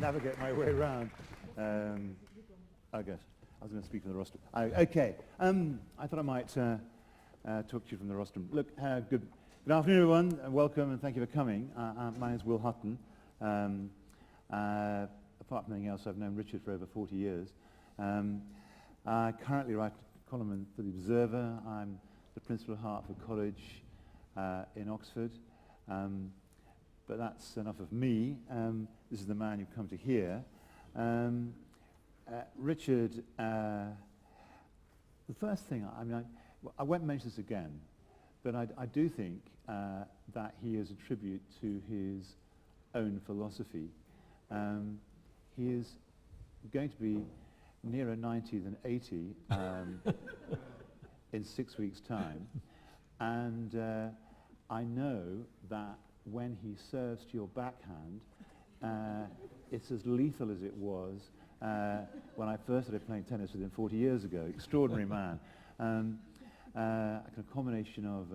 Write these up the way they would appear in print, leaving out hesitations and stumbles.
navigate my way around. I guess I was going to speak from the rostrum. Okay. I thought I might talk to you from the rostrum. Look, good afternoon, everyone, and welcome, and thank you for coming. My name is Will Hutton. Apart from anything else, I've known Richard for over 40 years. I currently write a column for The Observer. I'm the principal of Hertford College in Oxford. But that's enough of me. This is the man you've come to hear. Richard, the first thing, I won't mention this again, but I do think that he is a tribute to his own philosophy. He is going to be nearer 90 than 80 in 6 weeks' time. And I know that when he serves to your backhand, it's as lethal as it was when I first started playing tennis with him 40 years ago. Extraordinary man. A combination of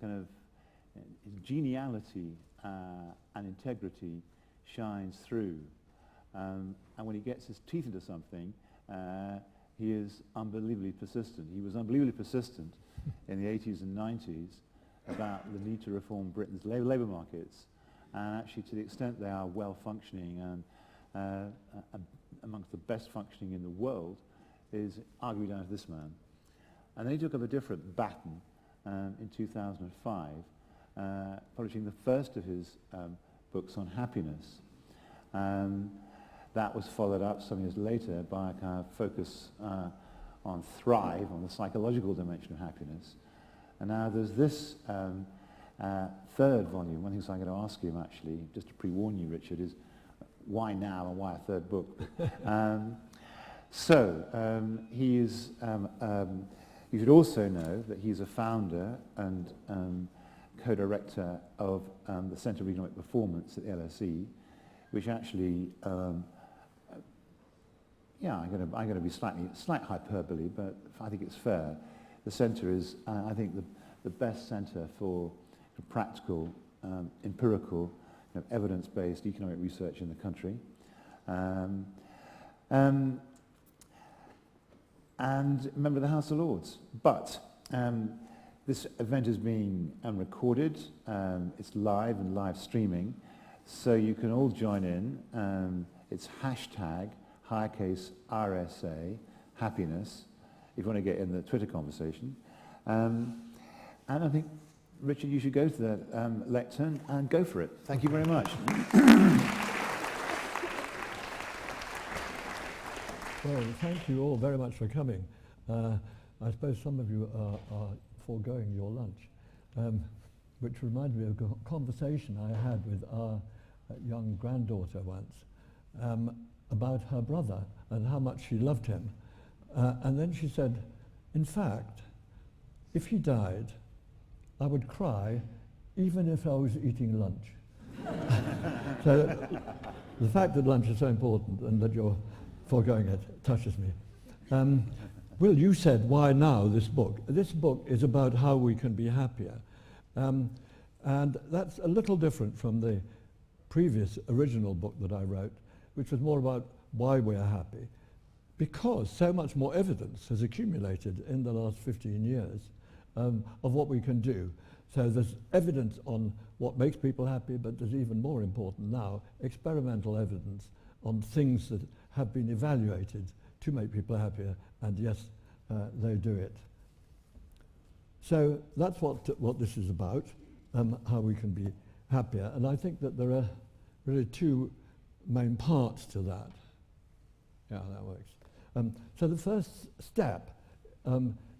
kind of his geniality and integrity shines through. And when he gets his teeth into something, he is unbelievably persistent. He was unbelievably persistent in the 80s and 90s about the need to reform Britain's labour markets, and actually to the extent they are well functioning and amongst the best functioning in the world is arguably down to this man. And then he took up a different baton in 2005, publishing the first of his books on happiness. That was followed up some years later by a kind of focus on Thrive, on the psychological dimension of happiness. And now there's this third volume. One thing I'm going to ask him, actually, just to pre-warn you, Richard, is why now and why a third book? He is, you should also know that he's a founder and co-director of the Centre for Economic Performance at the LSE, which actually, I'm going to be slight hyperbole, but I think it's fair. The centre is, I think, the best centre for practical, empirical, evidence-based economic research in the country. And member of the House of Lords. But this event is being recorded. It's live and live streaming. So you can all join in. It's hashtag, RSA, happiness, if you want to get in the Twitter conversation. And I think, Richard, you should go to the lectern and go for it. Thank you very much. Well, thank you all very much for coming. I suppose some of you are foregoing your lunch, which reminds me of a conversation I had with our young granddaughter once about her brother and how much she loved him. And then she said, in fact, if he died, I would cry even if I was eating lunch. So the fact that lunch is so important and that you're foregoing it touches me. Will, you said, why now this book? This book is about how we can be happier. And that's a little different from the previous original book that I wrote, which was more about why we are happy, because so much more evidence has accumulated in the last 15 years of what we can do. So there's evidence on what makes people happy, but there's even more important now, experimental evidence on things that have been evaluated to make people happier, and yes, they do it. So that's what this is about, how we can be happier. And I think that there are really two main parts to that. Yeah, that works. So the first step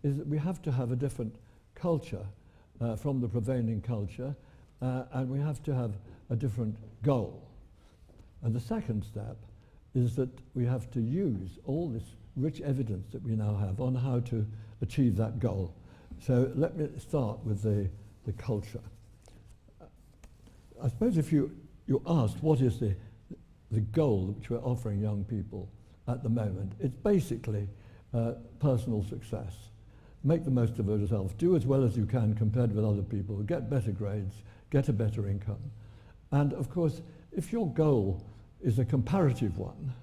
is that we have to have a different culture from the prevailing culture, and we have to have a different goal. And the second step is that we have to use all this rich evidence that we now have on how to achieve that goal. So let me start with the culture. I suppose if you asked what is the goal which we're offering young people at the moment, it's basically personal success. Make the most of yourself, do as well as you can compared with other people, get better grades, get a better income. And of course, if your goal is a comparative one,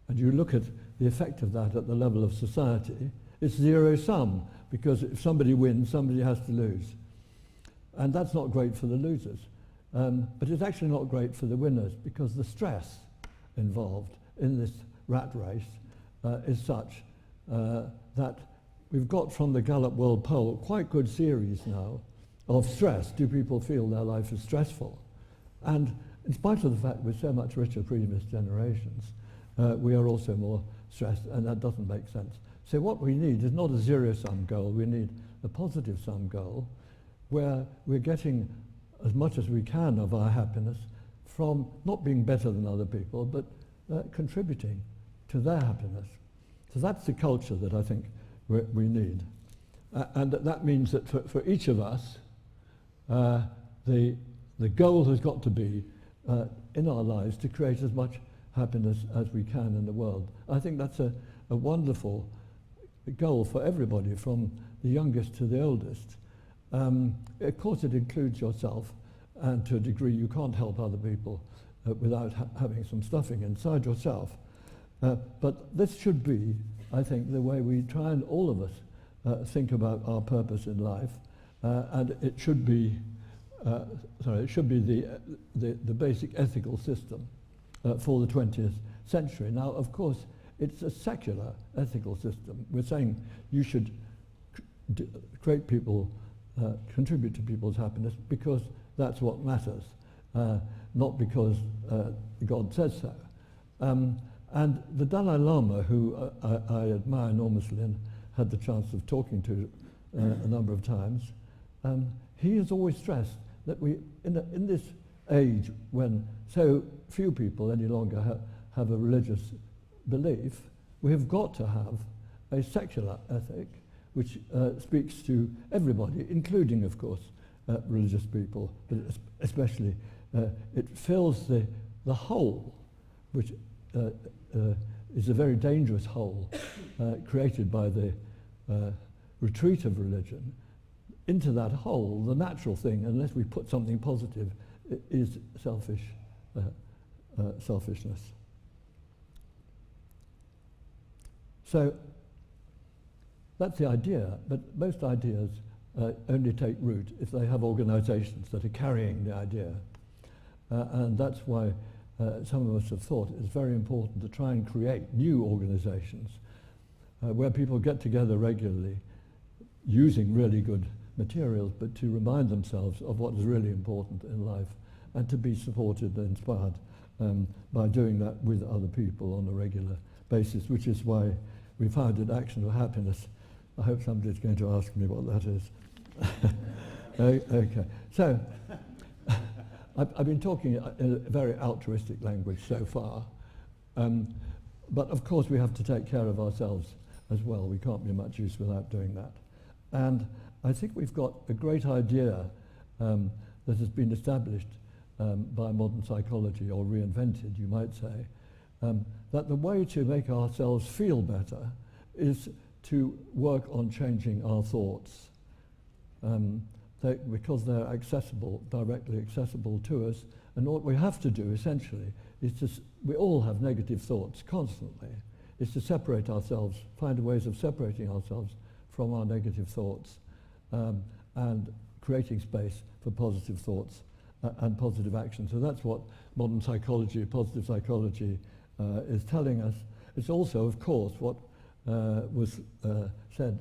and you look at the effect of that at the level of society, it's zero sum, because if somebody wins, somebody has to lose. And that's not great for the losers. But it's actually not great for the winners, because the stress involved in this rat race is such that we've got from the Gallup World Poll quite good series now of stress. Do people feel their life is stressful? And in spite of the fact we're so much richer previous generations, we are also more stressed, and that doesn't make sense. So what we need is not a zero-sum goal, we need a positive-sum goal where we're getting as much as we can of our happiness from not being better than other people, but contributing to their happiness. So that's the culture that I think we need. And that means that for each of us, the goal has got to be in our lives to create as much happiness as we can in the world. I think that's a wonderful goal for everybody, from the youngest to the oldest. Of course it includes yourself, and to a degree you can't help other people without having some stuffing inside yourself. But this should be, I think, the way we try and all of us think about our purpose in life, and it should be the basic ethical system for the 20th century. Now, of course, it's a secular ethical system. We're saying you should create people, contribute to people's happiness because that's what matters, not because God says so. And the Dalai Lama, who I admire enormously and had the chance of talking to a number of times, he has always stressed that we, in this age when so few people any longer have a religious belief, we have got to have a secular ethic which speaks to everybody, including, of course, religious people, but especially it fills the hole, which is a very dangerous hole created by the retreat of religion. Into that hole, the natural thing, unless we put something positive, is selfishness. So that's the idea, but most ideas only take root if they have organizations that are carrying the idea. And that's why some of us have thought it's very important to try and create new organizations where people get together regularly using really good materials, but to remind themselves of what is really important in life and to be supported and inspired by doing that with other people on a regular basis, which is why we founded Action for Happiness. I hope somebody's going to ask me what that is. Okay, so I've been talking in a very altruistic language so far, but of course we have to take care of ourselves as well. We can't be much use without doing that. And I think we've got a great idea that has been established by modern psychology, or reinvented, you might say, that the way to make ourselves feel better is to work on changing our thoughts, because they're accessible, directly accessible to us. And what we have to do, essentially, is we all have negative thoughts constantly, is to separate ourselves, find ways of separating ourselves from our negative thoughts, and creating space for positive thoughts and positive action. So that's what modern psychology, positive psychology, is telling us. It's also, of course, what was said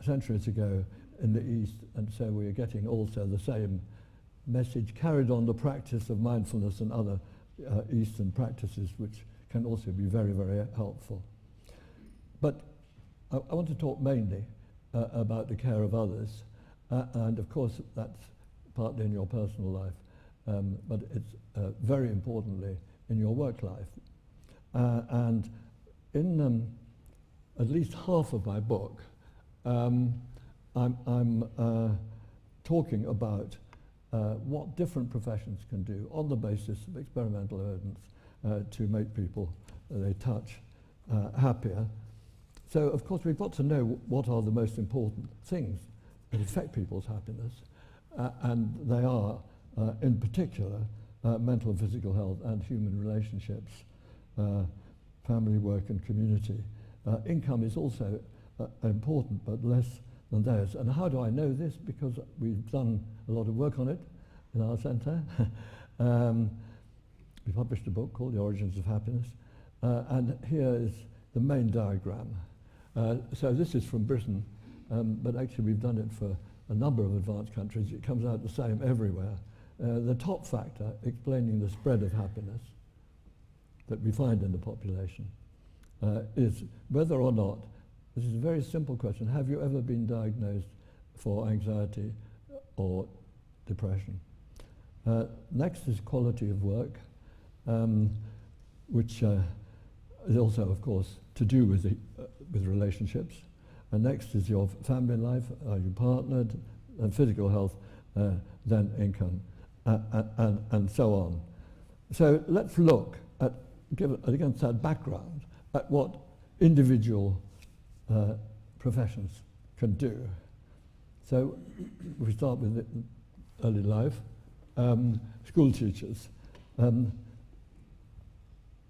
centuries ago in the East, and so we are getting also the same message carried on the practice of mindfulness and other Eastern practices, which can also be very, very helpful. But I want to talk mainly about the care of others, and of course that's partly in your personal life, but it's very importantly in your work life. And in at least half of my book, I'm talking about what different professions can do on the basis of experimental evidence to make people they touch happier. So, of course, we've got to know what are the most important things that affect people's happiness, and they are, in particular, mental and physical health and human relationships, family, work and community. Income is also important, but less than those. And how do I know this? Because we've done a lot of work on it in our centre. We published a book called The Origins of Happiness, and here is the main diagram. So this is from Britain, but actually we've done it for a number of advanced countries. It comes out the same everywhere. The top factor explaining the spread of happiness that we find in the population is whether or not, this is a very simple question, have you ever been diagnosed for anxiety or depression? Next is quality of work, which is also, of course, to do with relationships. And next is your family life, are you partnered, and physical health, then income, and so on. So let's look at, against that background, at what individual professions can do. So we start with early life. School teachers.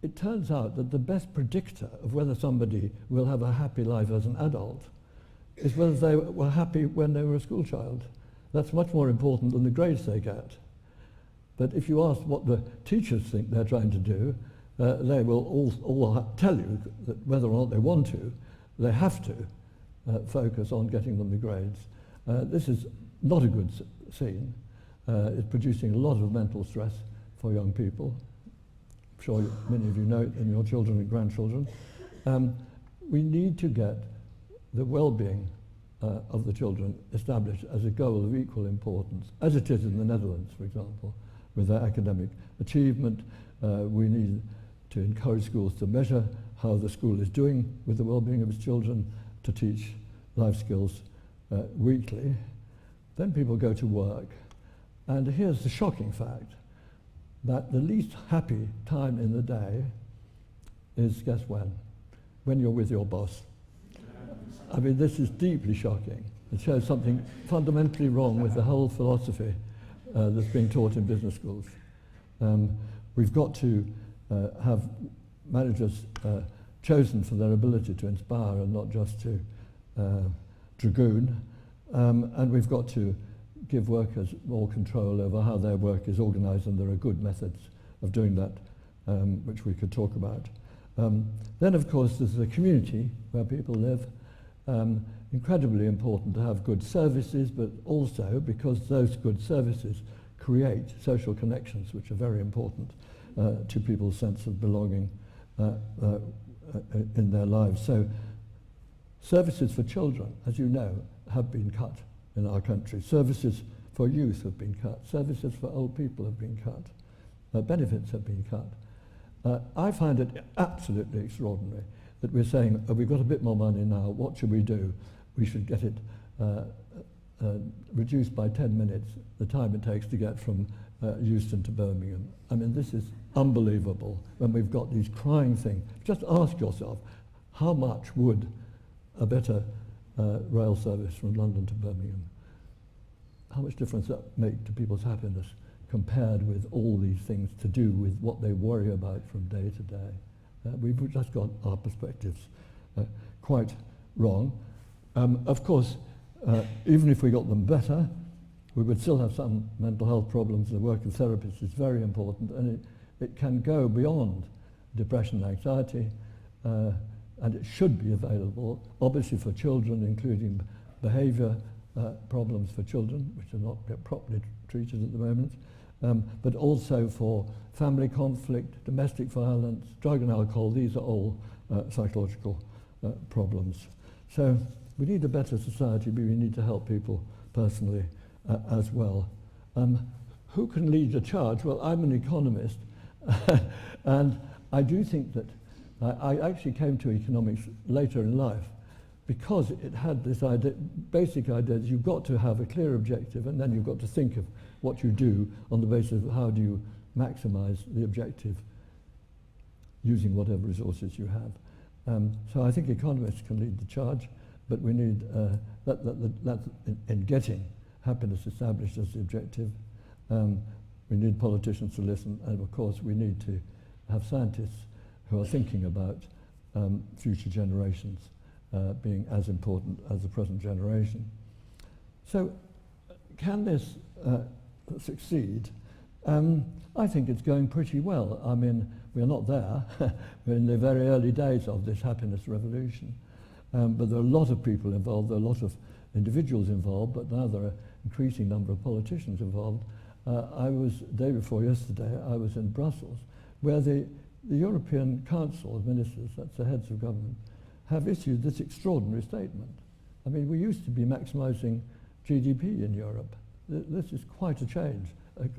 It turns out that the best predictor of whether somebody will have a happy life as an adult is whether they were happy when they were a school child. That's much more important than the grades they get. But if you ask what the teachers think they're trying to do, they will all tell you that whether or not they want to, they have to focus on getting them the grades. This is not a good scene. It's producing a lot of mental stress for young people. I'm sure many of you know it in your children and grandchildren. We need to get the well-being of the children established as a goal of equal importance, as it is in the Netherlands, for example, with their academic achievement. We need to encourage schools to measure how the school is doing with the well-being of its children, to teach life skills weekly. Then people go to work. And here's the shocking fact, that the least happy time in the day is, guess when? When you're with your boss. I mean, this is deeply shocking. It shows something fundamentally wrong with the whole philosophy that's being taught in business schools. We've got to have managers chosen for their ability to inspire and not just to dragoon. And we've got to give workers more control over how their work is organised, and there are good methods of doing that, which we could talk about. Then, of course, there's the community where people live. Incredibly important to have good services, but also because those good services create social connections, which are very important to people's sense of belonging in their lives. So services for children, as you know, have been cut in our country. Services for youth have been cut. Services for old people have been cut. Benefits have been cut. I find it absolutely extraordinary that we're saying, oh, we've got a bit more money now, what should we do? We should get it reduced by 10 minutes, the time it takes to get from Euston to Birmingham. I mean, this is unbelievable when we've got these crying things. Just ask yourself, how much would a better rail service from London to Birmingham, how much difference that make to people's happiness compared with all these things to do with what they worry about from day to day? We've just got our perspectives quite wrong. Of course, even if we got them better, we would still have some mental health problems. The work of therapists is very important, and it can go beyond depression and anxiety, and it should be available, obviously for children, including behaviour problems for children, which are not properly treated at the moment, but also for family conflict, domestic violence, drug and alcohol. These are all psychological problems. So we need a better society, but we need to help people personally as well. Who can lead the charge? Well, I'm an economist, and I do think that I actually came to economics later in life because it had this idea, basic idea that you've got to have a clear objective, and then you've got to think of what you do on the basis of how do you maximize the objective using whatever resources you have. So I think economists can lead the charge, but we need that in getting happiness established as the objective. we need politicians to listen, and of course we need to have scientists who are thinking about future generations being as important as the present generation. So can this succeed? I think it's going pretty well. I mean, we're not there. We're in the very early days of this happiness revolution. But there are a lot of people involved, there are a lot of individuals involved, but now there are an increasing number of politicians involved. I was, day before yesterday, I was in Brussels, where the European Council of Ministers, that's the heads of government, have issued this extraordinary statement. I mean, we used to be maximising GDP in Europe. This is quite a change.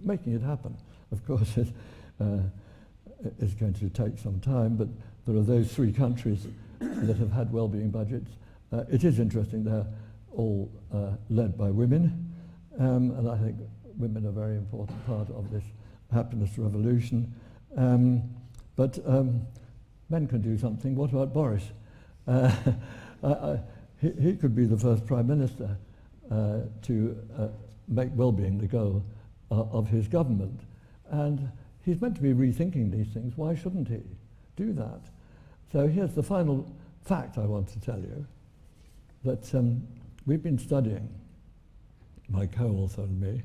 Making it happen, of course, is going to take some time, but there are those 3 countries that have had well-being budgets. It is interesting they're all led by women, and I think women are a very important part of this happiness revolution. But men can do something. What about Boris? He could be the first Prime Minister to make well-being the goal of his government. And he's meant to be rethinking these things. Why shouldn't he do that? So here's the final fact I want to tell you, that we've been studying, my co-author and me,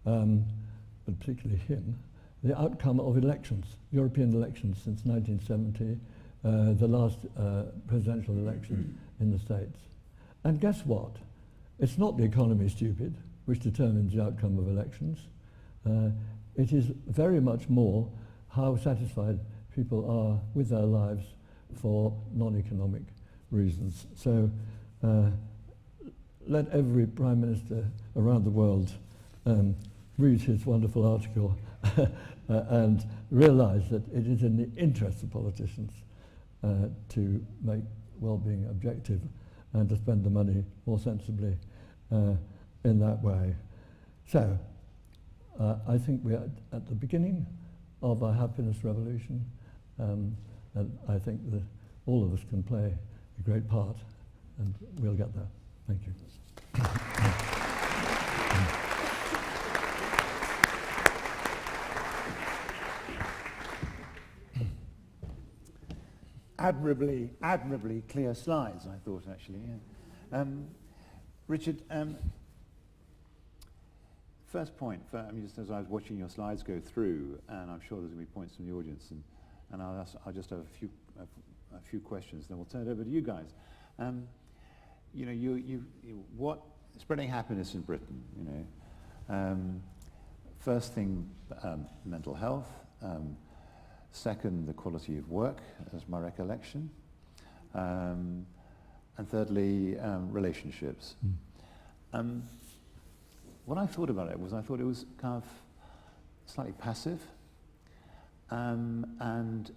but particularly him, the outcome of elections, European elections since 1970, the last presidential election in the States. And guess what? It's not the economy, stupid, which determines the outcome of elections. It is very much more how satisfied people are with their lives for non-economic reasons. So let every Prime Minister around the world read his wonderful article and realise that it is in the interest of politicians to make well-being objective and to spend the money more sensibly in that way. So I think we are at the beginning of our happiness revolution, and I think that all of us can play a great part, and we'll get there. Thank you. Admirably clear slides, I thought, actually. Yeah. Richard, first point, I mean, just as I was watching your slides go through, and I'm sure there's going to be points from the audience, and I'll just have a few questions, then we'll turn it over to you guys. You know, what spreading happiness in Britain? You know, first thing, mental health. Second, the quality of work, as my recollection. And thirdly, relationships. What I thought about it was, I thought it was kind of slightly passive. And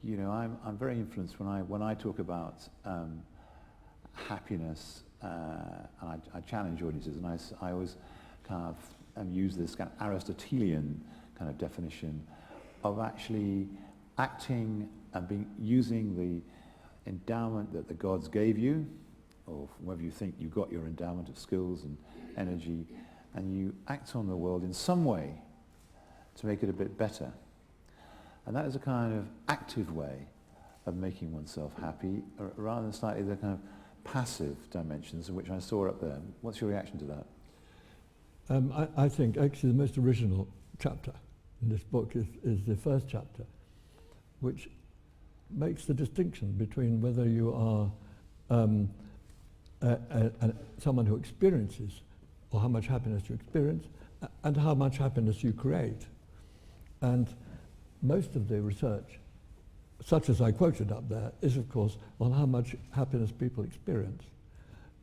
you know, I'm very influenced when I talk about happiness, and I challenge audiences, and I always kind of use this kind of Aristotelian kind of definition of actually acting and using the endowment that the gods gave you, or whether you think you got your endowment of skills and energy, and you act on the world in some way to make it a bit better. And that is a kind of active way of making oneself happy, rather than slightly the kind of passive dimensions, which I saw up there. What's your reaction to that? I think actually the most original chapter in this book is the first chapter, which makes the distinction between whether you are someone who experiences, or how much happiness you experience, and how much happiness you create. And most of the research, such as I quoted up there, is of course on how much happiness people experience.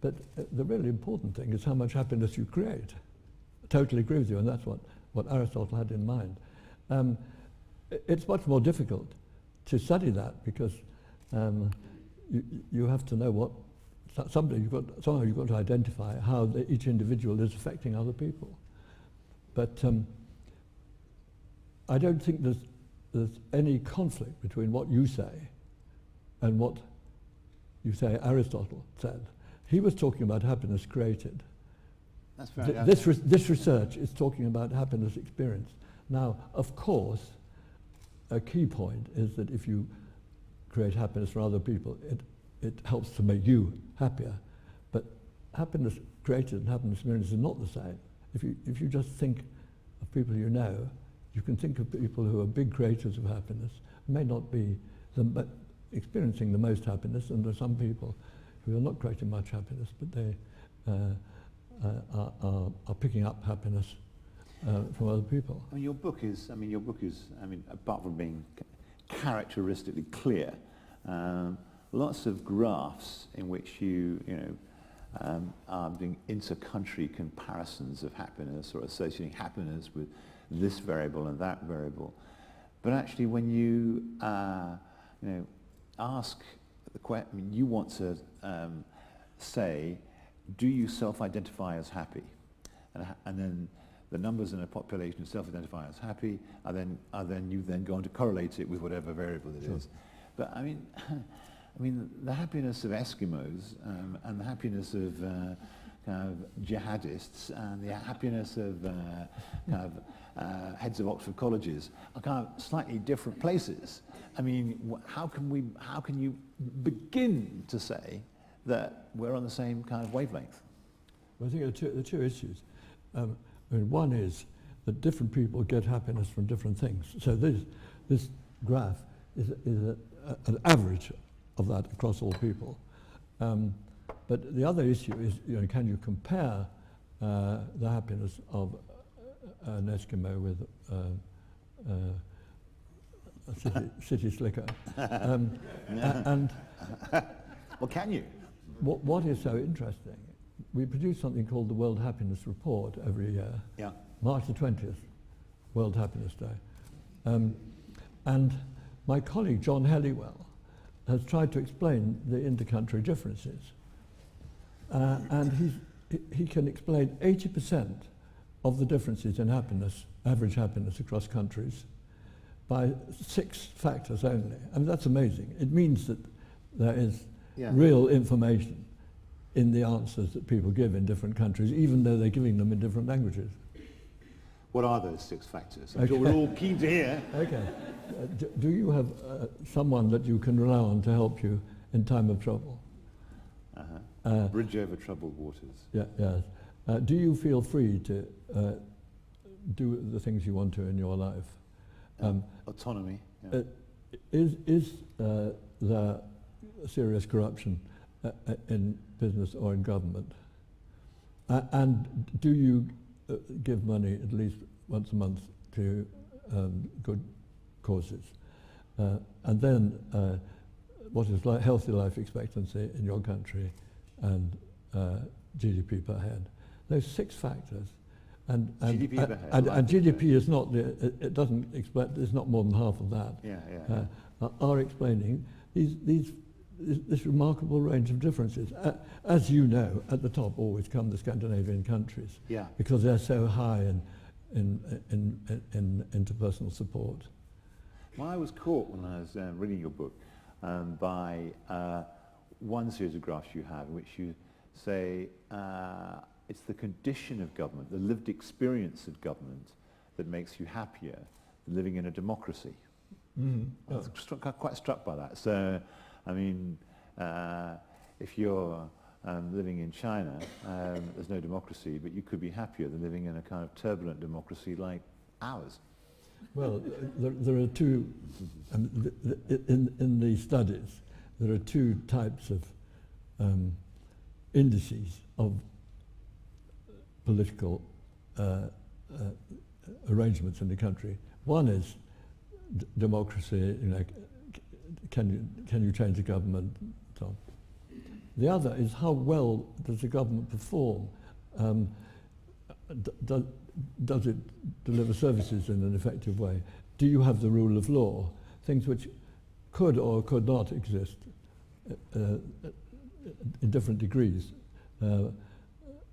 But the really important thing is how much happiness you create. I totally agree with you, and that's what Aristotle had in mind. It's much more difficult to study that, because you have to know what somehow you've got to identify how each individual is affecting other people. But I don't think there's any conflict between what you say and what you say Aristotle said. He was talking about happiness created, That's fair enough. This research is talking about happiness experience. Now, of course, a key point is that if you create happiness for other people, it helps to make you happier. But happiness created and happiness experienced is not the same. If you just think of people you know, you can think of people who are big creators of happiness, may not be but experiencing the most happiness, and there are some people who are not creating much happiness, but they are picking up happiness from other people. I mean, your book is, apart from being characteristically clear, lots of graphs in which you are doing inter-country comparisons of happiness or associating happiness with this variable and that variable. But actually, when you ask the question, you want to say, do you self-identify as happy? And then the numbers in a population who self-identify as happy are then you then go on to correlate it with whatever variable it is. But I mean, the happiness of Eskimos and the happiness of kind of jihadists and the happiness of heads of Oxford colleges are kind of slightly different places. I mean, how can you begin to say that we're on the same kind of wavelength? Well, I think there are two issues. One is that different people get happiness from different things. So this graph is an average of that across all people. But the other issue is, can you compare the happiness of an Eskimo with a city slicker? And well, can you? What is so interesting, we produce something called the World Happiness Report every year. Yeah. March the 20th, World Happiness Day. And my colleague John Helliwell has tried to explain the inter-country differences. And he can explain 80% of the differences in happiness, average happiness across countries, by 6 factors only. I mean, that's amazing. It means that there is real information in the answers that people give in different countries, even though they're giving them in different languages. What are those 6 factors? I'm sure we're all keen to hear. Okay. Do you have someone that you can rely on to help you in time of trouble? Bridge over troubled waters. Yes. Do you feel free to do the things you want to in your life? Autonomy. Yeah. Is there serious corruption in business or in government? And do you give money at least once a month to good causes? And then what is healthy life expectancy in your country and GDP per head? Those 6 factors. And GDP per head. And GDP is not it doesn't explain. It's not more than half of that. Are explaining this remarkable range of differences. As you know, at the top always come the Scandinavian countries, because they're so high in interpersonal support. Well, I was caught when I was reading your book by one series of graphs you have in which you say it's the condition of government, the lived experience of government, that makes you happier than living in a democracy. I was quite struck by that. So, I mean, if you're living in China, there's no democracy, but you could be happier than living in a kind of turbulent democracy like ours. Well, there are two, in the studies, there are 2 types of indices of political arrangements in the country. One is democracy, can you change the government, and so on. The other is how well does the government perform? Does it deliver services in an effective way? Do you have the rule of law? Things which could or could not exist in different degrees,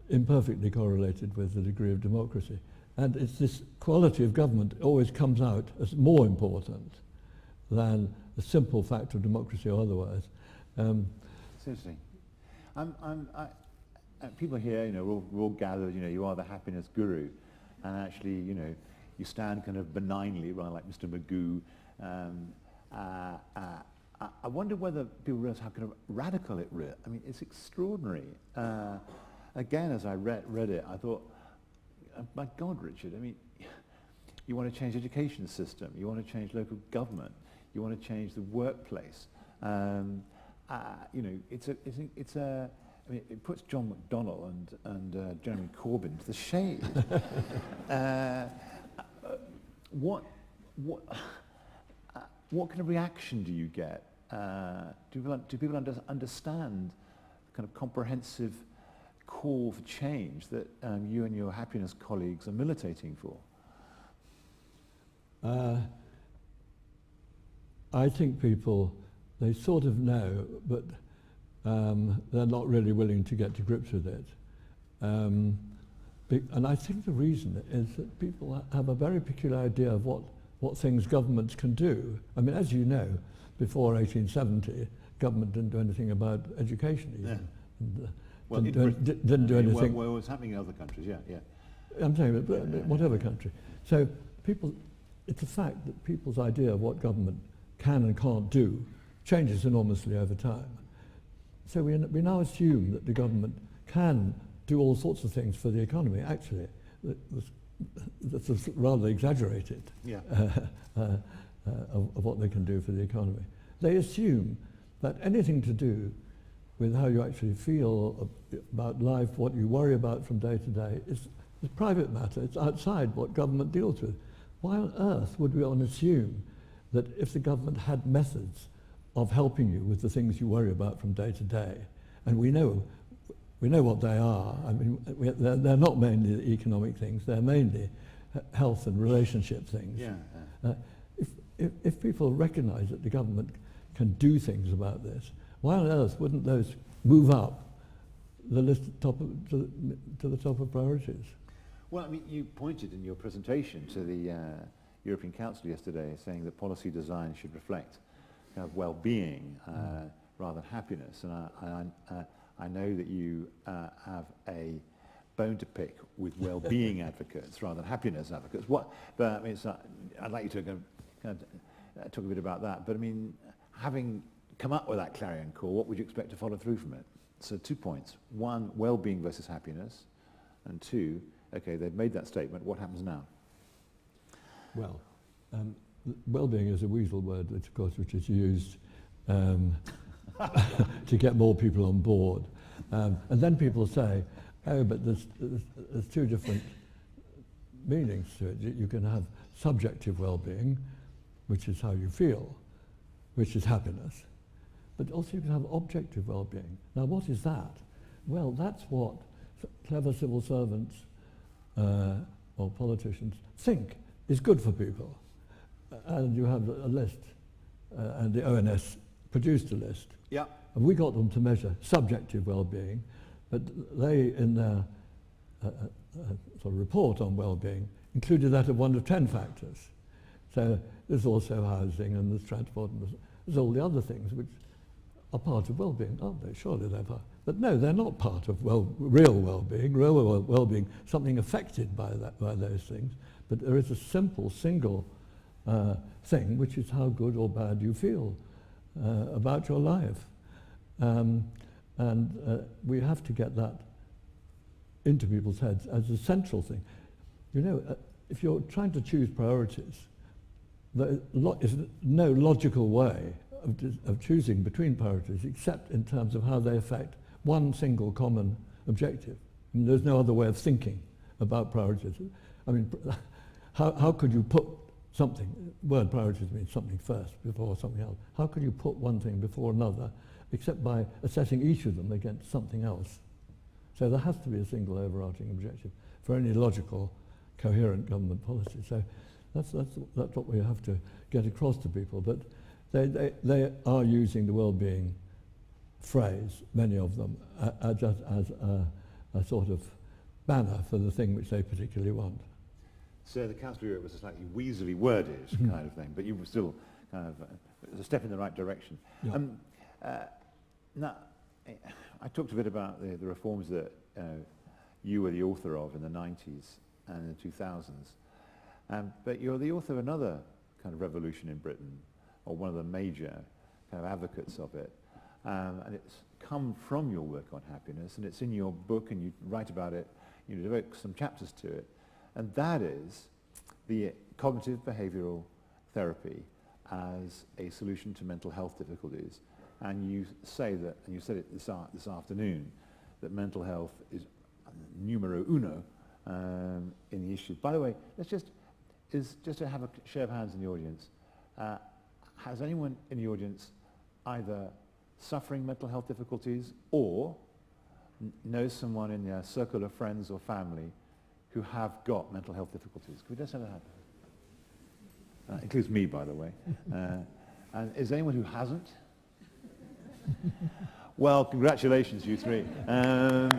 imperfectly correlated with the degree of democracy. And it's this quality of government always comes out as more important than the simple fact of democracy or otherwise. It's interesting. people here, we're all gathered, you are the happiness guru, and actually, you stand kind of benignly, rather like Mr. Magoo. I wonder whether people realize how kind of radical it really. I mean, it's extraordinary. Again, as I read it, I thought, my God, Richard, I mean, you want to change the education system, you want to change local government, you want to change the workplace. It puts John McDonnell and Jeremy Corbyn to the shade. What kind of reaction do you get? Do people understand the kind of comprehensive call for change that you and your happiness colleagues are militating for? I think people, they sort of know, but they're not really willing to get to grips with it. And I think the reason is that people have a very peculiar idea of what things governments can do. I mean, as you know, before 1870, government didn't do anything about education even. Yeah. And, didn't do anything. Well, it's happening in other countries, yeah. I'm saying, whatever country. So it's a fact that people's idea of what government can and can't do changes enormously over time. So we now assume that the government can do all sorts of things for the economy. Actually, that's rather exaggerated of what they can do for the economy. They assume that anything to do with how you actually feel about life, what you worry about from day to day, is private matter. It's outside what government deals with. Why on earth would we assume that if the government had methods of helping you with the things you worry about from day to day, and we know what they are. I mean, they're not mainly economic things, they're mainly health and relationship things. If people recognize that the government can do things about this, why on earth wouldn't those move up the list to the top of priorities? Well, I mean, you pointed in your presentation to the European Council yesterday, saying that policy design should reflect kind of well-being rather than happiness, and I know that you have a bone to pick with well-being advocates rather than happiness advocates. But I mean, I'd like you to kind of talk a bit about that. But I mean, having come up with that clarion call, what would you expect to follow through from it? So 2 points: one, well-being versus happiness, and two, okay, they've made that statement. What happens now? Well, well-being is a weasel word, which is used to get more people on board. And then people say, oh, but there's two different meanings to it. You can have subjective well-being, which is how you feel, which is happiness. But also you can have objective well-being. Now, what is that? Well, that's what clever civil servants or politicians think is good for people. And you have a list, and the ONS produced a list. Yeah. And we got them to measure subjective well-being, but they, in their sort of report on well-being, included that of 1 of 10 factors. So there's also housing, and there's transport, and there's all the other things which are part of well-being, aren't they? Surely they're part. But no, they're not part of real well-being. Real well-being, something affected by those things. But there is a simple, single thing, which is how good or bad you feel about your life. And we have to get that into people's heads as a central thing. You know, if you're trying to choose priorities, there is no logical way of choosing between priorities except in terms of how they affect one single common objective. I mean, there's no other way of thinking about priorities. I mean, how could you put something, word priorities means something first before something else. How could you put one thing before another except by assessing each of them against something else? So there has to be a single overarching objective for any logical, coherent government policy. So that's what we have to get across to people. But they are using the well-being phrase, many of them, just as a sort of banner for the thing which they particularly want. So the Council of Europe was a slightly weaselly worded kind of thing, but you were still kind of a step in the right direction. Yeah. Now, I talked a bit about the reforms that you were the author of in the 90s and the 2000s. But you're the author of another kind of revolution in Britain, or one of the major kind of advocates of it. And it's come from your work on happiness, and it's in your book, and you write about it, you devote some chapters to it. And that is the cognitive behavioral therapy as a solution to mental health difficulties. And you say that, and you said it this afternoon, that mental health is numero uno in the issue. By the way, let's just to have a show of hands in the audience. Has anyone in the audience either suffering mental health difficulties or knows someone in their circle of friends or family who have got mental health difficulties? Could we just have that happen? Includes me, by the way. And is there anyone who hasn't? Well, congratulations, you three. Well,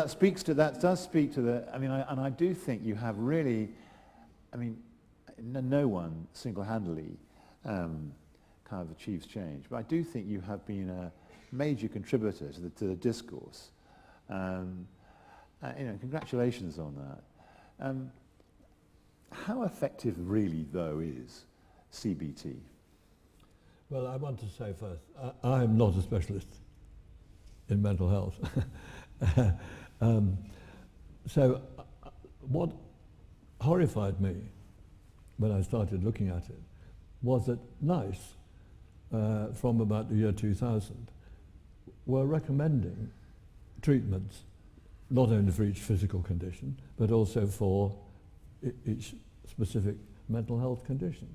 that does speak to the, I mean, and I do think you have really, I mean, no one single-handedly kind of achieves change, but I do think you have been a major contributor to the discourse. Congratulations on that. How effective really, though, is CBT? Well, I want to say first, I am not a specialist in mental health. So what horrified me when I started looking at it was that NICE, from about the year 2000, were recommending treatments not only for each physical condition, but also for each specific mental health condition.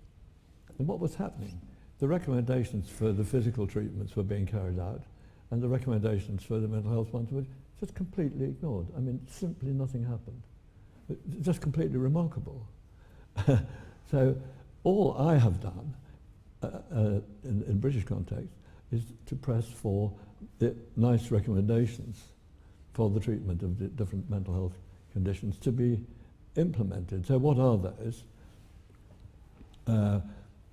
And what was happening? The recommendations for the physical treatments were being carried out, and the recommendations for the mental health ones were just completely ignored. I mean, simply nothing happened. Just completely remarkable. So all I have done in British context is to press for the NICE recommendations for the treatment of the different mental health conditions to be implemented. So what are those?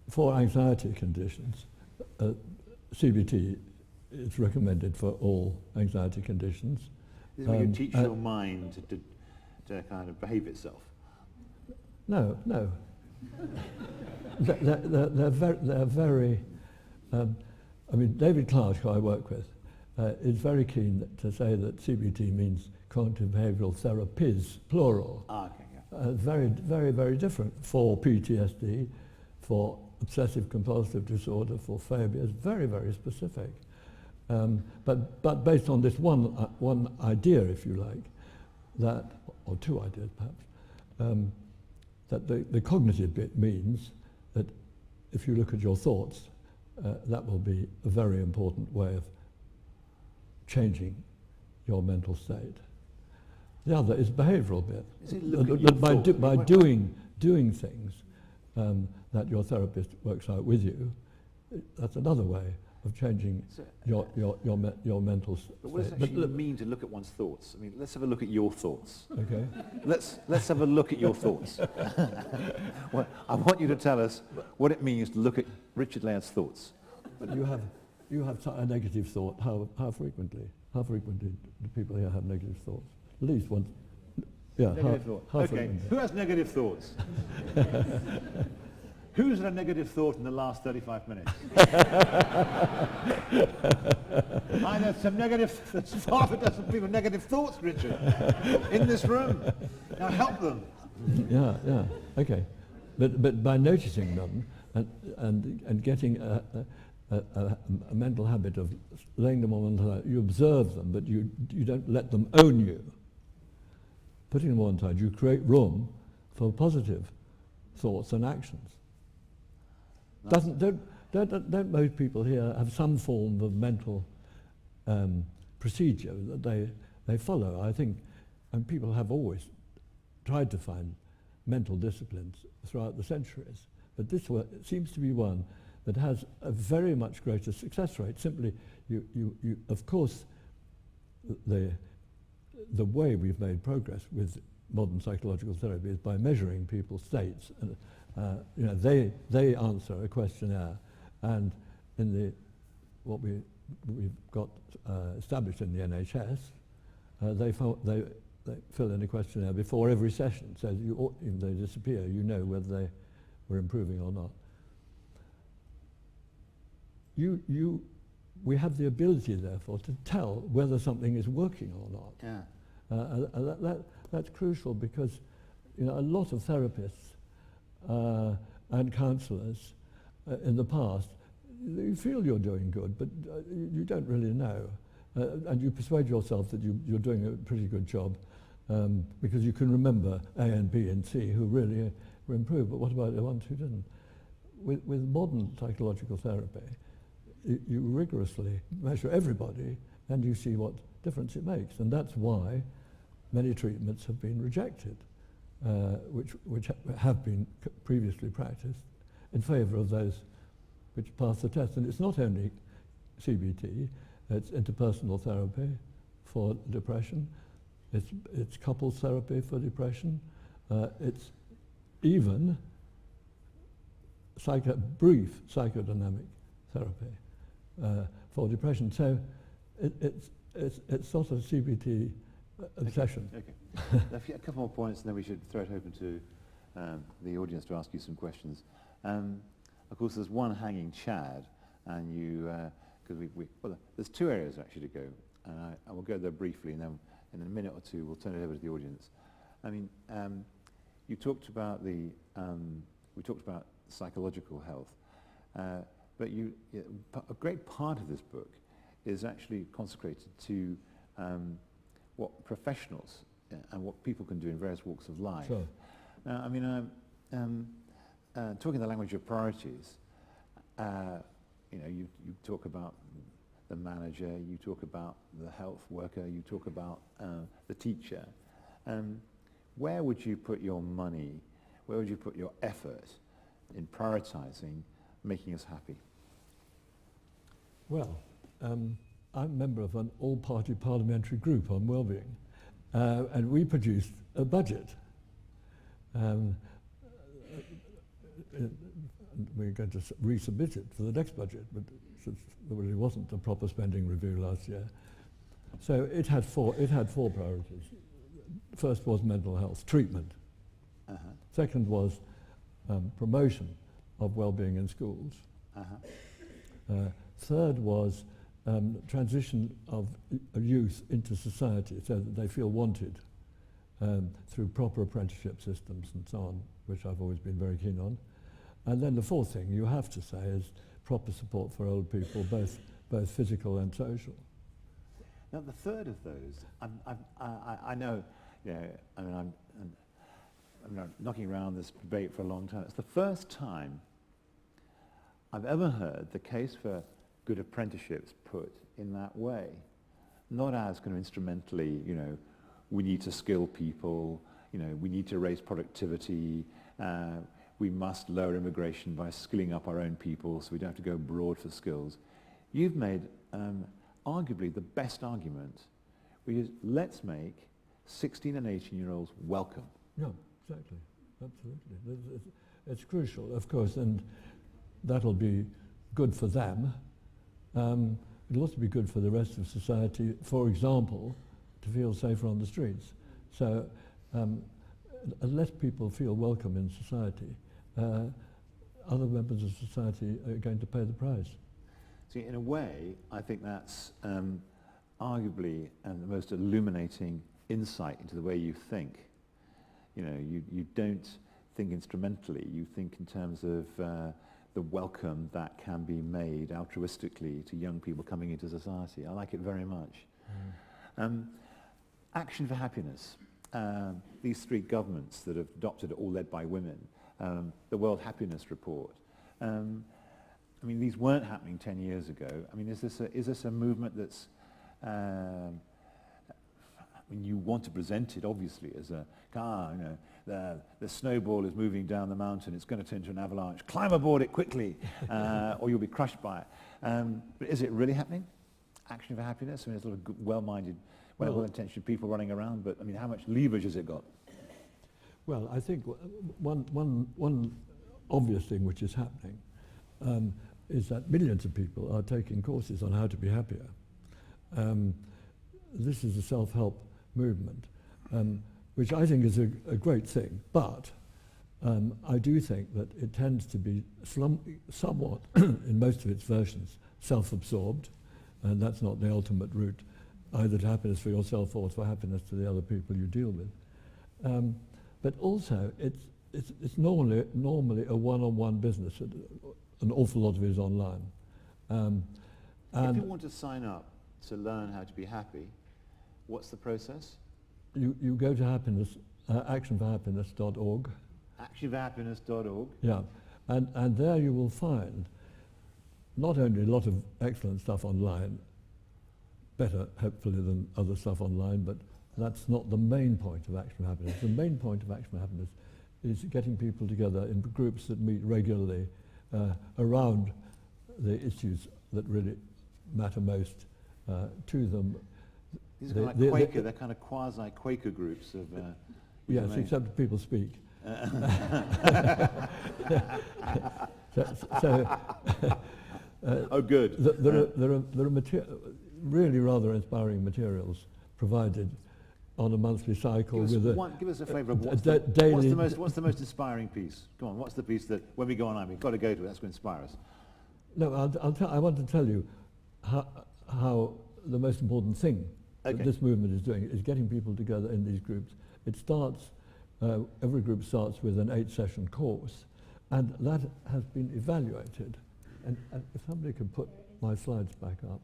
For anxiety conditions, CBT is recommended for all anxiety conditions. Is it where you teach your mind to kind of behave itself? No. they're very. I mean, David Clark, who I work with, is very keen to say that CBT means cognitive behavioural therapies, plural. Okay, yeah. Very, very, very different for PTSD, for obsessive compulsive disorder, for phobias, very, very specific. But based on this one idea, if you like, that, or two ideas perhaps, that the cognitive bit means that if you look at your thoughts, that will be a very important way of changing your mental state. The other is behavioural bit. By doing things that your therapist works out with you, that's another way of changing your mental state. But what does it actually mean to look at one's thoughts? I mean, let's have a look at your thoughts. Okay. Let's have a look at your thoughts. Well, I want you to tell us what it means to look at Richard Layard's thoughts. But you have a negative thought. How frequently? How frequently do people here have negative thoughts? At least once. Yeah. Negative thought. Okay. Frequently. Who has negative thoughts? Who's had a negative thought in the last 35 minutes? I know some negative, there's half a dozen people with negative thoughts, Richard, in this room. Now help them. Yeah, okay. But by noticing them and getting a mental habit of laying them on one side, you observe them, but you don't let them own you. Putting them on one side, you create room for positive thoughts and actions. Don't most people here have some form of mental procedure that they follow? I think, and people have always tried to find mental disciplines throughout the centuries, but this seems to be one that has a very much greater success rate. Simply, you of course, the way we've made progress with modern psychological therapy is by measuring people's states. And they answer a questionnaire, and in what we we've got established in the NHS, they fill in a questionnaire before every session, so that if they disappear, you know whether they were improving or not. We have the ability, therefore, to tell whether something is working or not. Yeah. That's crucial because, you know, a lot of therapists and counsellors in the past, you feel you're doing good, but you don't really know. And you persuade yourself that you're doing a pretty good job because you can remember A and B and C who really were improved, but what about the ones who didn't? With modern psychological therapy, you rigorously measure everybody and you see what difference it makes. And that's why many treatments have been rejected, which have been previously practiced in favour of those which pass the test. And it's not only CBT, it's interpersonal therapy for depression, it's couples therapy for depression, it's even brief psychodynamic therapy for depression. So it's sort of CBT obsession. Okay. A couple more points, and then we should throw it open to the audience to ask you some questions. Of course, there's one hanging chad, and you, because well, there's two areas actually to go, and I will go there briefly, and then in a minute or two we'll turn it over to the audience. I mean, you talked about we talked about psychological health, but a great part of this book is actually consecrated to what professionals and what people can do in various walks of life. Sure. I mean, talking the language of priorities, you know, you talk about the manager, you talk about the health worker, you talk about the teacher. Where would you put your money? Where would you put your effort in prioritizing making us happy? Well, I'm a member of an all-party parliamentary group on wellbeing, and we produced a budget. We're going to resubmit it for the next budget, but since there really wasn't a proper spending review last year. So it had four priorities. First was mental health, treatment. Second was promotion of well-being in schools. Third was transition of youth into society so that they feel wanted through proper apprenticeship systems and so on, which I've always been very keen on. And then the fourth thing you have to say is proper support for old people, both physical and social. Now, the third of those, I know, you know, I mean, I'm knocking around this debate for a long time. It's the first time I've ever heard the case for good apprenticeships put in that way, not as kind of instrumentally, you know, we need to skill people, you know, we need to raise productivity, we must lower immigration by skilling up our own people so we don't have to go abroad for skills. You've made arguably the best argument, which is let's make 16 and 18-year-olds welcome. Yeah, exactly, absolutely. It's crucial, of course, and that'll be good for them. It'll also be good for the rest of society, for example, to feel safer on the streets. So unless people feel welcome in society, other members of society are going to pay the price. See, in a way, I think that's arguably the most illuminating insight into the way you think. You know, you don't think instrumentally, you think in terms of the welcome that can be made altruistically to young people coming into society. I like it very much. Action for happiness. These three governments that have adopted it, all led by women. The World Happiness Report. I mean, these weren't happening 10 years ago. I mean, is this a movement that's, I mean, you want to present it obviously as a, you know, the snowball is moving down the mountain, it's going to turn into an avalanche, climb aboard it quickly, or you'll be crushed by it. But is it really happening? Action for happiness? I mean, there's a lot of good, well-minded, well-intentioned people running around, but I mean, how much leverage has it got? Well, I think one obvious thing which is happening, is that millions of people are taking courses on how to be happier. This is a self-help movement, which I think is a great thing, but I do think that it tends to be somewhat, in most of its versions, self-absorbed, and that's not the ultimate route, either to happiness for yourself or for happiness to the other people you deal with. But also, it's normally a one-on-one business. An awful lot of it is online. If you want to sign up to learn how to be happy, what's the process? You go to actionforhappiness.org. actionforhappiness.org. Yeah, and there you will find not only a lot of excellent stuff online, better hopefully than other stuff online, but that's not the main point of Action for Happiness. The main point of Action for Happiness is getting people together in groups that meet regularly around the issues that really matter most to them. These are like Quaker, they're kind of quasi-Quaker groups of... yes, except people speak. Oh, good. There are really rather inspiring materials provided on a monthly cycle. Give us a flavour of what's the most inspiring piece? Come on, what's the piece that when we go online we've got to go to it, that's going to inspire us? No, I want to tell you how the most important thing that this movement is doing is getting people together in these groups. It starts, every group starts with an 8-session course, and that has been evaluated. And if somebody could put my slides back up.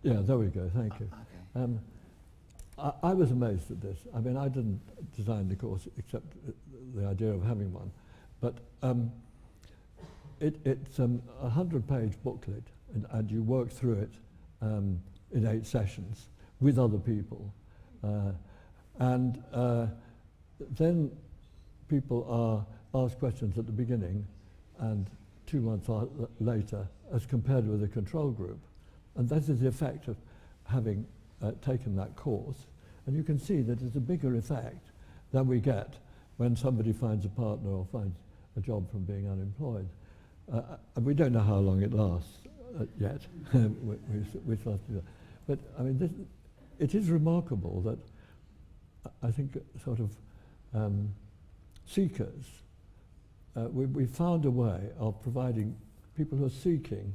Yeah, there we go, thank you. Okay. I was amazed at this. I mean, I didn't design the course except the idea of having one. But it's a 100-page booklet, and you work through it in 8 sessions with other people. Then people are asked questions at the beginning and 2 months later as compared with a control group. And that is the effect of having taken that course. And you can see that it's a bigger effect than we get when somebody finds a partner or finds a job from being unemployed. And we don't know how long it lasts yet. we still have to do that. But I mean, it is remarkable that I think sort of seekers, we found a way of providing people who are seeking,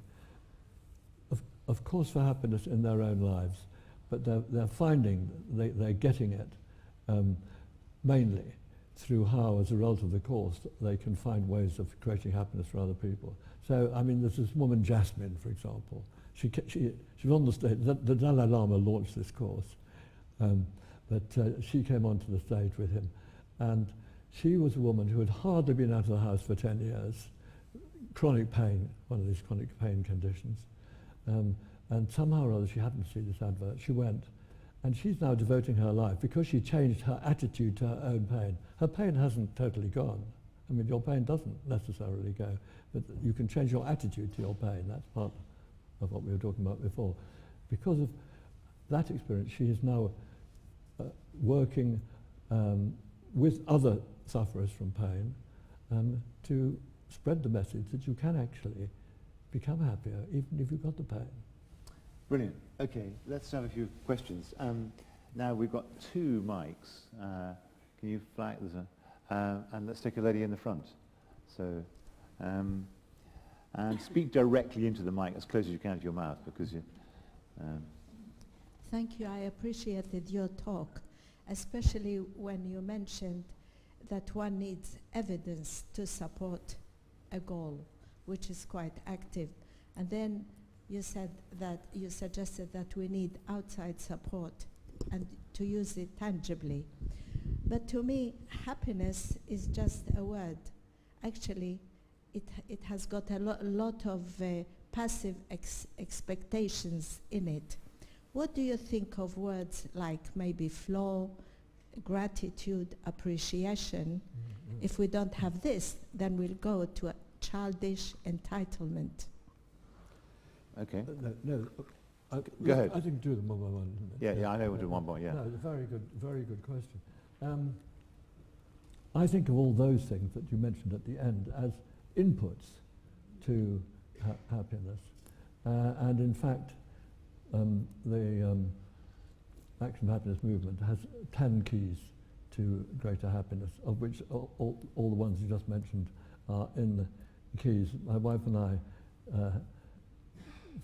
of course, for happiness in their own lives, but they're finding they're getting it mainly through how, as a result of the course, they can find ways of creating happiness for other people. So, I mean, there's this woman, Jasmine, for example. She was on the stage. The Dalai Lama launched this course, but she came onto the stage with him, and she was a woman who had hardly been out of the house for 10 years, chronic pain, one of these chronic pain conditions. And somehow or other she happened to see this advert. She went, and she's now devoting her life, because she changed her attitude to her own pain. Her pain hasn't totally gone. I mean, your pain doesn't necessarily go, but you can change your attitude to your pain. That's part of what we were talking about before. Because of that experience, she is now working with other sufferers from pain to spread the message that you can actually become happier, even if you've got the pain. Brilliant. Okay, let's have a few questions. Now we've got 2 mics. Can you flag this? And let's take a lady in the front. So, and speak directly into the mic as close as you can to your mouth, because you. Thank you. I appreciated your talk, especially when you mentioned that one needs evidence to support a goal, which is quite active. And then you said that you suggested that we need outside support and to use it tangibly. But to me, happiness is just a word. Actually, it has got a lot of passive expectations in it. What do you think of words like maybe flow, gratitude, appreciation? Mm-hmm. If we don't have this, then we'll go to a childish entitlement. Okay. Go ahead. I think do them one by one. Yeah, I know we'll do one by one, yeah. No, very good question. I think of all those things that you mentioned at the end as inputs to happiness. And in fact, the Action for Happiness movement has 10 keys to greater happiness, of which all the ones you just mentioned are in the keys. My wife and I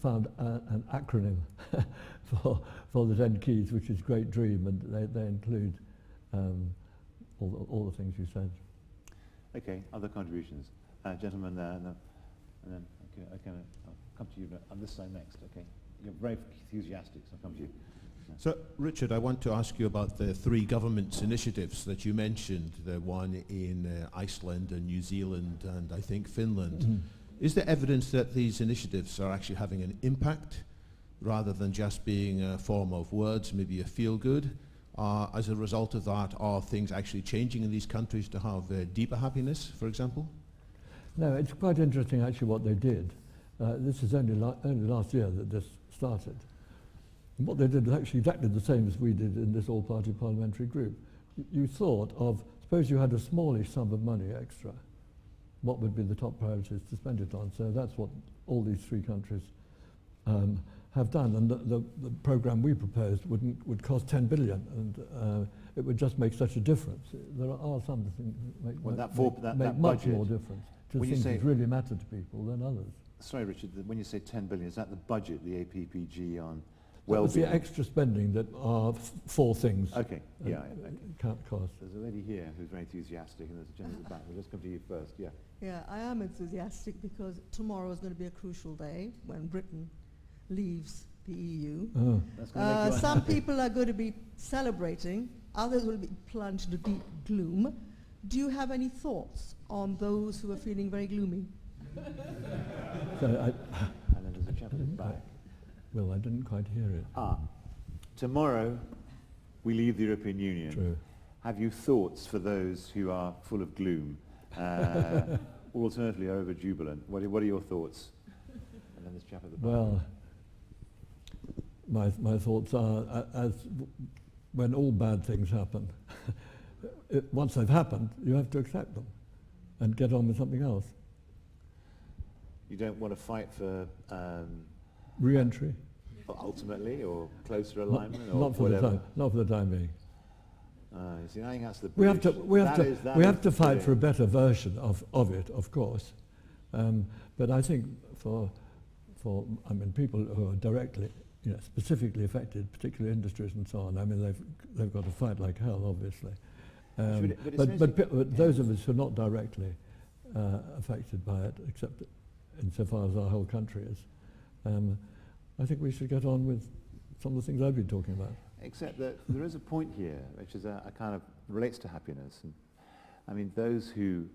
found an acronym for the 10 keys, which is Great Dream, and they include all the things you said. Okay, other contributions. Gentlemen there, and then I'll come to you on this side next, okay? You're very enthusiastic, so I'll come to you. So, Richard, I want to ask you about the 3 governments initiatives that you mentioned, the one in Iceland and New Zealand and I think Finland. Mm-hmm. Is there evidence that these initiatives are actually having an impact rather than just being a form of words, maybe a feel-good? As a result of that, are things actually changing in these countries to have deeper happiness, for example? No, it's quite interesting actually what they did. This is only last year that this started. And what they did was actually exactly the same as we did in this all-party parliamentary group. You thought of, suppose you had a smallish sum of money extra, what would be the top priorities to spend it on? So that's what all these 3 countries have done. And the programme we proposed would cost 10 billion, and it would just make such a difference. There are some things that make much more difference to things that really matter to people than others. Sorry, Richard, when you say 10 billion, is that the budget, the APPG on Well, wellbeing? the extra spending that are 4 things. Okay, yeah. Can't cost. There's a lady here who's very enthusiastic, and there's a gentleman at the back. We'll just come to you first, yeah. Yeah, I am enthusiastic because tomorrow is going to be a crucial day when Britain leaves the EU. Oh. That's gonna make you Some people are going to be celebrating, others will be plunged into deep gloom. Do you have any thoughts on those who are feeling very gloomy? So and then there's a chap at the back. Well, I didn't quite hear it. Tomorrow we leave the European Union. True. Have you thoughts for those who are full of gloom? Or alternatively over jubilant? What are your thoughts? And then this chap at the back. Well, my thoughts are, when all bad things happen, once they've happened, you have to accept them and get on with something else. You don't want to fight for Re-entry? ultimately, or closer alignment, or Not for whatever? the time. Not for the time being. You see, I think that's the We have British. we have to fight for a better version of it, of course. But I think for people who are directly, specifically affected, particularly industries and so on, I mean, they've got to fight like hell, obviously. But those of us who are not directly affected by it, except insofar as our whole country is, I think we should get on with some of the things I've been talking about. Except that there is a point here, which is a kind of relates to happiness. And I mean, those who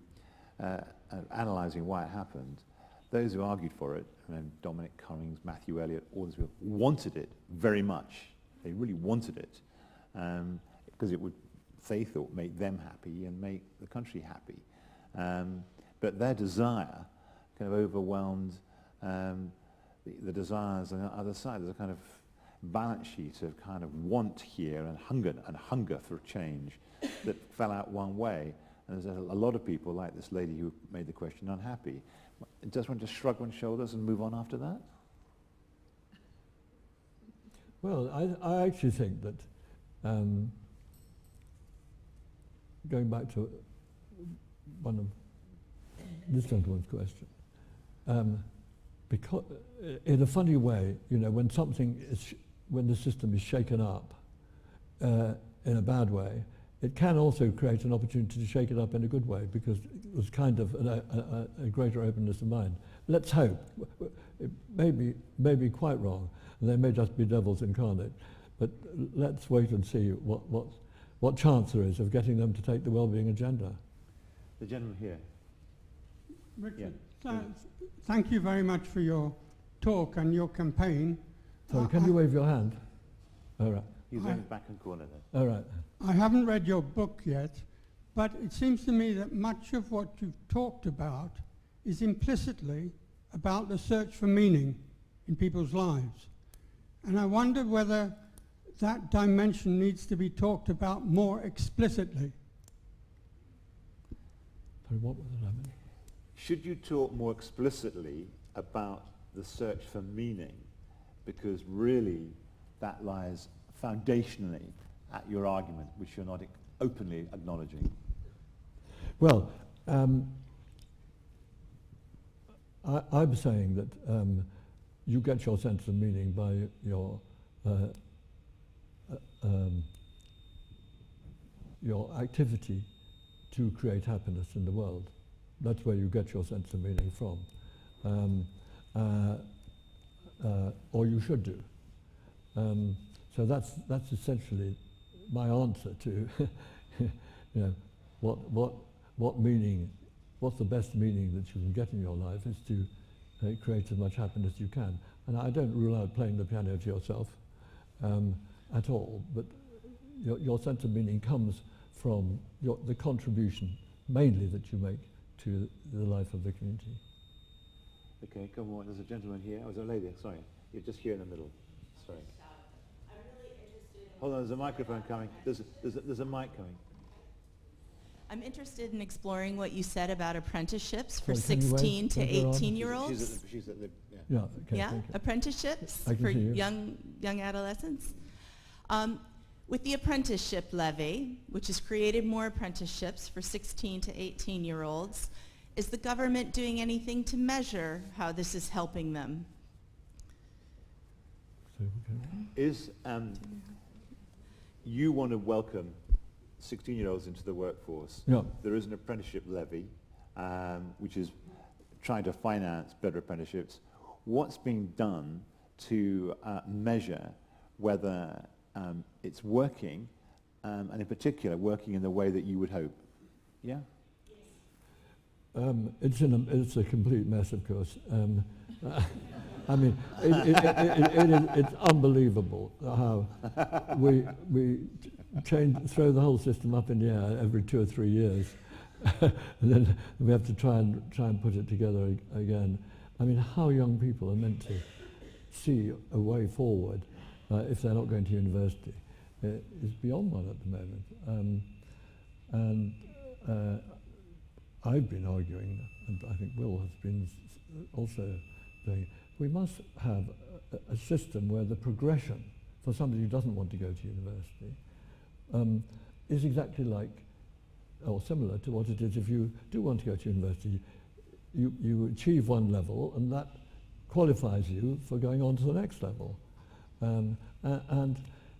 are analysing why it happened, those who argued for it, Dominic Cummings, Matthew Elliott, all these people, wanted it very much. They really wanted it because it would, they thought, make them happy and make the country happy. But their desire kind of overwhelmed the desires on the other side. There's a kind of balance sheet of kind of want here and hunger for change that fell out one way. And there's a lot of people, like this lady who made the question, unhappy. Just want to shrug one's shoulders and move on after that? Well, I actually think that, going back to one of this gentleman's question, because in a funny way, when when the system is shaken up in a bad way, it can also create an opportunity to shake it up in a good way, because there's kind of a greater openness of mind. Let's hope. It may be quite wrong, and they may just be devils incarnate, but let's wait and see what chance there is of getting them to take the wellbeing agenda. The gentleman here. Richard, thank you very much for your talk and your campaign. Sorry, can you wave your hand? All right. He's in the back and corner there. All right. I haven't read your book yet, but it seems to me that much of what you've talked about is implicitly about the search for meaning in people's lives. And I wonder whether that dimension needs to be talked about more explicitly. Sorry, what was that? Should you talk more explicitly about the search for meaning, because really that lies foundationally at your argument, which you're not openly acknowledging. Well, I'm saying that you get your sense of meaning by your activity to create happiness in the world. That's where you get your sense of meaning from, or you should do. So that's essentially my answer to, what meaning, what's the best meaning that you can get in your life is to create as much happiness as you can. And I don't rule out playing the piano to yourself at all, but your sense of meaning comes from the contribution mainly that you make to the life of the community. Okay, come on, there's a gentleman here. Oh, there's a lady, sorry. You're just here in the middle. Sorry. I'm really interested in Hold on, there's a microphone coming. There's a mic coming. I'm interested in exploring what you said about apprenticeships for Sorry, can you 16 wait? to Wait, go on. 18-year-olds. She's at the yeah. Yeah, okay, Yeah, thank you. apprenticeships I can for see you. young adolescents. With the Apprenticeship Levy, which has created more apprenticeships for 16 to 18-year-olds, is the government doing anything to measure how this is helping them? So, okay. Is you want to welcome 16-year-olds into the workforce? Yeah. There is an apprenticeship levy, which is trying to finance better apprenticeships. What's being done to measure whether it's working, and in particular working in the way that you would hope? Yeah? It's a complete mess, of course. I mean, it's unbelievable how we throw the whole system up in the air every 2 or 3 years, and then we have to try and put it together again. I mean, how young people are meant to see a way forward if they're not going to university is beyond one at the moment. I've been arguing, and I think Will has been also doing, we must have a system where the progression for somebody who doesn't want to go to university is exactly like, or similar to what it is if you do want to go to university. You achieve one level, and that qualifies you for going on to the next level. And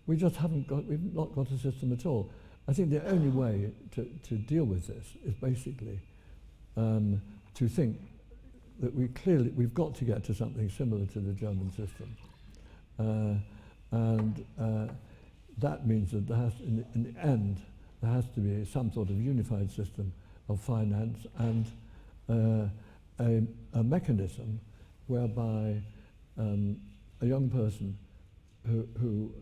we just we've not got a system at all. I think the only way to deal with this is basically to think that we've got to get to something similar to the German system. That means that in the end, there has to be some sort of unified system of finance and a mechanism whereby a young person who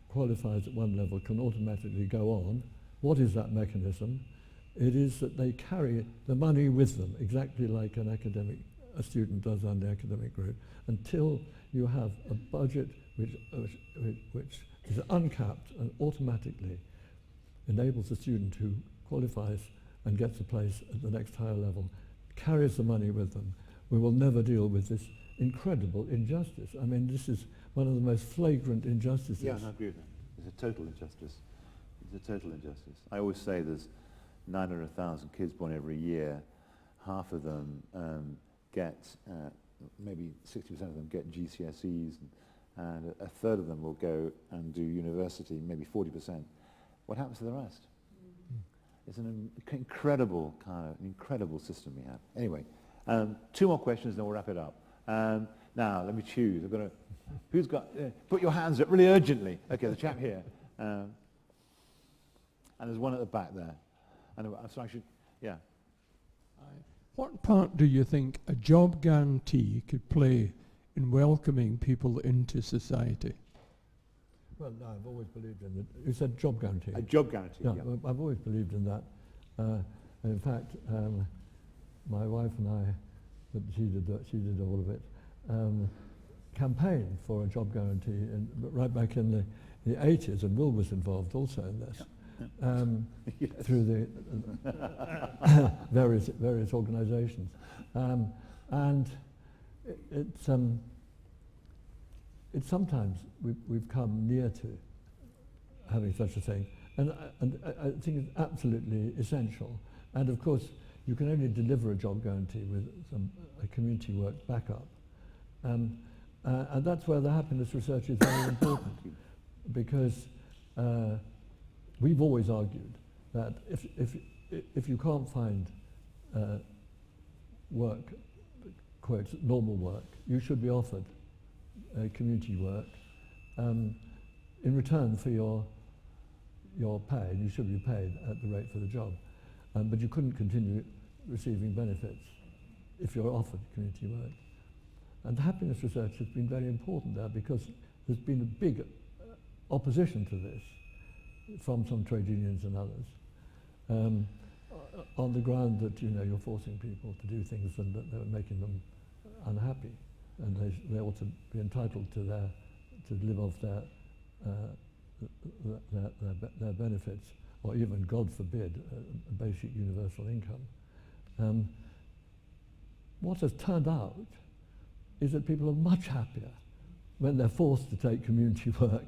qualifies at one level can automatically go on. What is that mechanism? It is that they carry the money with them, exactly like a student does on the academic route, until you have a budget which is uncapped and automatically enables the student who qualifies and gets a place at the next higher level, carries the money with them. We will never deal with this incredible injustice. I mean, this is one of the most flagrant injustices. Yeah, I agree with that. It's a total injustice. It's a total injustice. I always say there's 900,000 kids born every year. Half of them get, maybe 60% of them get GCSEs, and a third of them will go and do university, maybe 40%. What happens to the rest? It's an incredible system we have. Anyway, 2 more questions, then we'll wrap it up. Now, let me choose. Who's got, put your hands up really urgently. Okay, the chap here. And there's one at the back there. And so I should, yeah. What part do you think a job guarantee could play in welcoming people into society? Well, no, I've always believed in it. You said job guarantee. A job guarantee, Yeah, yeah. well, I've always believed in that. And in fact, my wife and I, but she did all of it, campaigned for a job guarantee right back in the 80s, and Will was involved also in this. Yes. Through the various organisations, and it's sometimes we've come near to having such a thing, and I think it's absolutely essential. And of course, you can only deliver a job guarantee with a community work backup. And that's where the happiness research is very important, because we've always argued that if you can't find work, quote, normal work, you should be offered community work in return for your pay, and you should be paid at the rate for the job. But you couldn't continue receiving benefits if you're offered community work. And the happiness research has been very important there, because there's been a big opposition to this from some trade unions and others, on the ground that, you know, you're forcing people to do things and that they're making them unhappy, and they ought to be entitled to live off their benefits, or even, God forbid, a basic universal income. What has turned out is that people are much happier when they're forced to take community work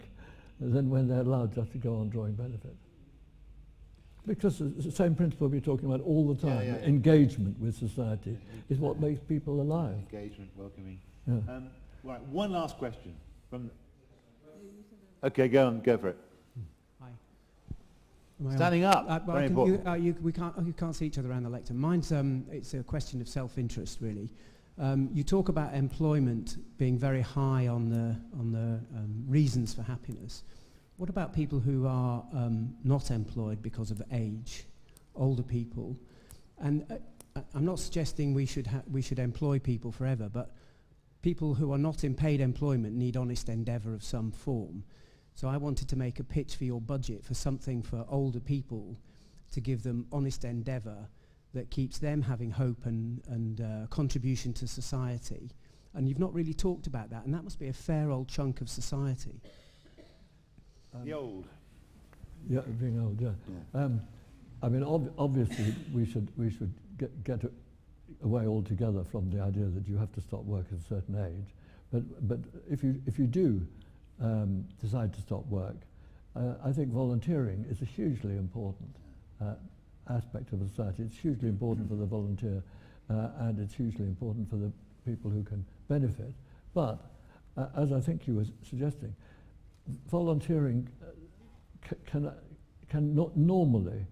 than when they're allowed just to go on drawing benefit. Because it's the same principle we're talking about all the time. Yeah. Engagement with society is what makes people alive. Engagement, welcoming. Yeah. Right, one last question. Okay, go for it. Hi. Am I on? Standing up, well, very important. You can't see each other around the lectern. Mine's, it's a question of self-interest, really. You talk about employment being very high on the reasons for happiness. What about people who are not employed because of age, older people? And I'm not suggesting we should employ people forever, but people who are not in paid employment need honest endeavour of some form. So I wanted to make a pitch for your budget for something for older people to give them honest endeavour that keeps them having hope and contribution to society. And you've not really talked about that, and that must be a fair old chunk of society. The old. Yeah, being old, yeah. I mean, obviously, we should get away altogether from the idea that you have to stop work at a certain age. But if you do decide to stop work, I think volunteering is a hugely important aspect of a society. It's hugely important for the volunteer, and it's hugely important for the people who can benefit. But as I think you were suggesting, volunteering can not normally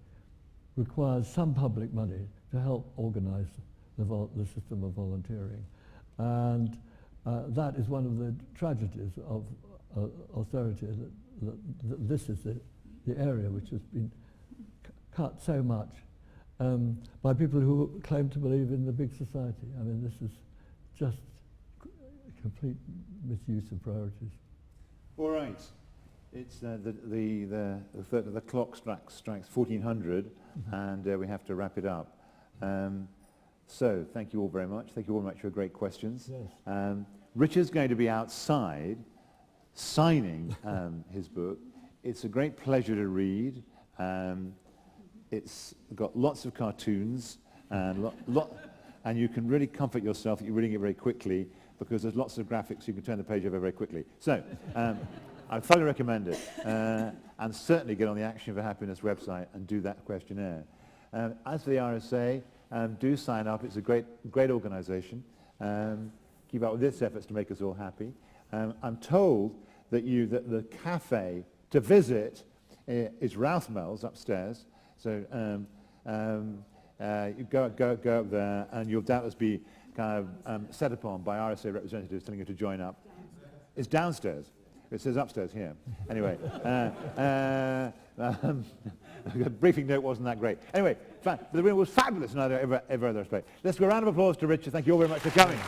require some public money to help organise the system of volunteering, and that is one of the tragedies of austerity. That this is the area which has been cut so much by people who claim to believe in the big society. I mean, this is just complete misuse of priorities. All right. It's the clock strikes 1400, and we have to wrap it up. So thank you all very much. Thank you all very much for your great questions. Yes. Richard's going to be outside signing his book. It's a great pleasure to read. It's got lots of cartoons and and you can really comfort yourself that you're reading it very quickly, because there's lots of graphics. You can turn the page over very quickly. So I thoroughly recommend it, and certainly get on the Action for Happiness website and do that questionnaire. As for the RSA, do sign up. It's a great organisation. Keep up with its efforts to make us all happy. I'm told that the cafe to visit is Ralphmel's upstairs. So you go up there, and you'll doubtless be kind of set upon by RSA representatives telling you to join up. It's downstairs. It says upstairs here. Anyway, the briefing note wasn't that great. Anyway, the room was fabulous in every other respect. Let's give a round of applause to Richard. Thank you all very much for coming.